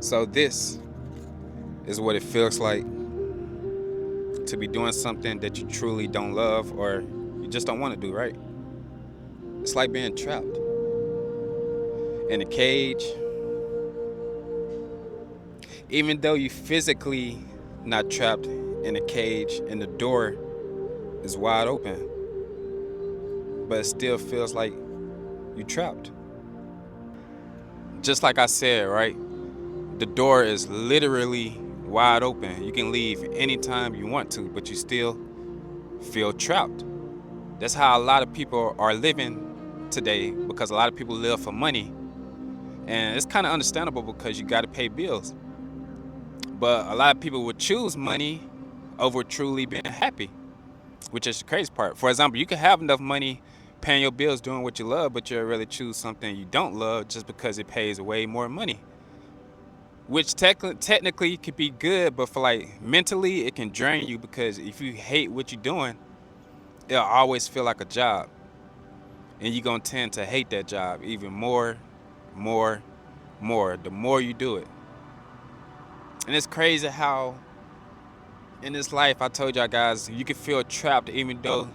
So this is what it feels like to be doing something that you truly don't love or you just don't want to do, right? It's like being trapped in a cage. Even though you physically not trapped in a cage and the door is wide open, but it still feels like you're trapped. Just like I said, right? The door is literally wide open. You can leave anytime you want to, but you still feel trapped. That's how a lot of people are living today, because a lot of people live for money. And it's kind of understandable because you got to pay bills. But a lot of people would choose money over truly being happy, which is the crazy part. For example, you can have enough money paying your bills, doing what you love, but you'll really choose something you don't love just because it pays way more money. Which technically could be good, but for like mentally, it can drain you, because if you hate what you're doing, it'll always feel like a job. And you're gonna tend to hate that job even more, the more you do it. And it's crazy how in this life, I told y'all guys, you can feel trapped even though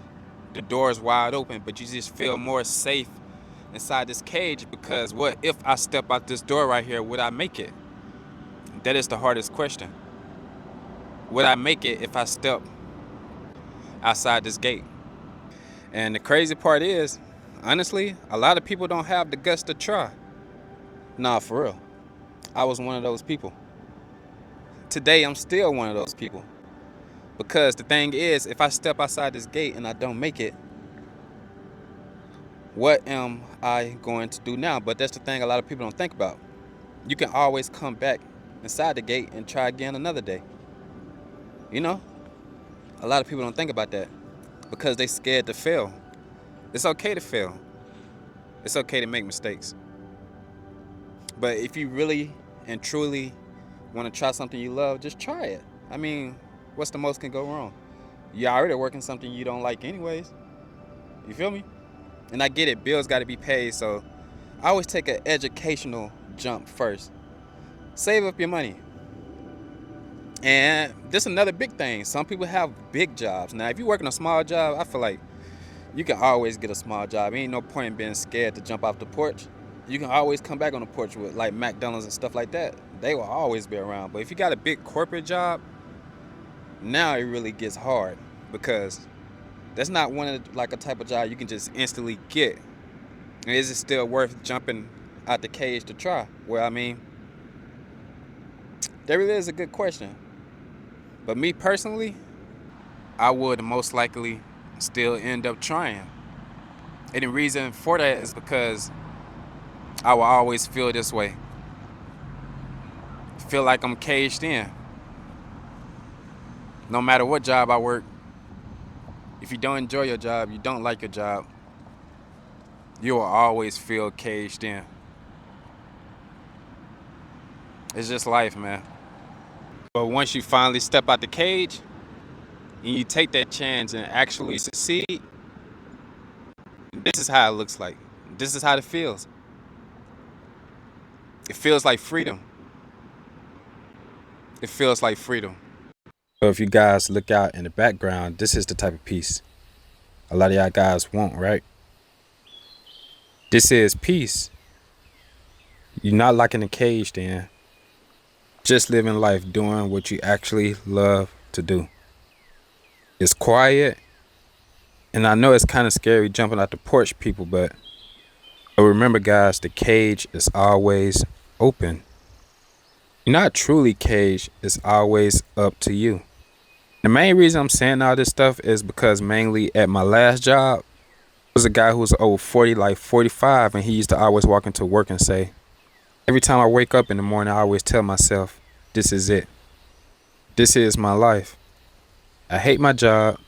the door is wide open, but you just feel more safe inside this cage, because what if I step out this door right here, would I make it? That is the hardest question. Would I make it if I step outside this gate? And the crazy part is, honestly, a lot of people don't have the guts to try. Nah, for real. I was one of those people. Today, I'm still one of those people. Because the thing is, if I step outside this gate and I don't make it, what am I going to do now? But that's the thing a lot of people don't think about. You can always come back inside the gate and try again another day. You know? A lot of people don't think about that because they scared to fail. It's okay to fail. It's okay to make mistakes. But if you really and truly want to try something you love, just try it. I mean, what's the most can go wrong? You're already working something you don't like anyways. You feel me? And I get it, bills got to be paid, so I always take an educational jump first. Save up your money. And this is another big thing. Some people have big jobs. Now, if you're working a small job, I feel like you can always get a small job. Ain't no point in being scared to jump off the porch. You can always come back on the porch with like McDonald's and stuff like that. They will always be around. But if you got a big corporate job, now it really gets hard, because that's not one of like a type of job you can just instantly get. And is it still worth jumping out the cage to try? Well, I mean, that really is a good question. But me personally, I would most likely still end up trying. And the reason for that is because I will always feel this way. Feel like I'm caged in. No matter what job I work, if you don't enjoy your job, you don't like your job, you will always feel caged in. It's just life, man. But once you finally step out the cage and you take that chance and actually succeed, this is how it looks like. This is how it feels. It feels like freedom. It feels like freedom. So if you guys look out in the background, this is the type of peace a lot of y'all guys want, right? This is peace. You're not like in a cage then. Just living life, doing what you actually love to do. It's quiet. And I know it's kind of scary jumping out the porch, people, but remember, guys, the cage is always open. You're not truly caged. It's always up to you. The main reason I'm saying all this stuff is because mainly at my last job, was a guy who was over 40, like 45, and he used to always walk into work and say, every time I wake up in the morning, I always tell myself, this is it. This is my life. I hate my job.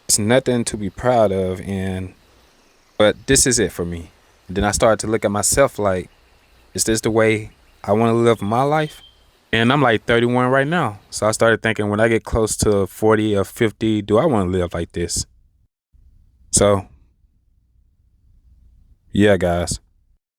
It's nothing to be proud of, but this is it for me. And then I started to look at myself like, is this the way I want to live my life? And I'm like 31 right now. So I started thinking, when I get close to 40 or 50, do I want to live like this? So, yeah, guys.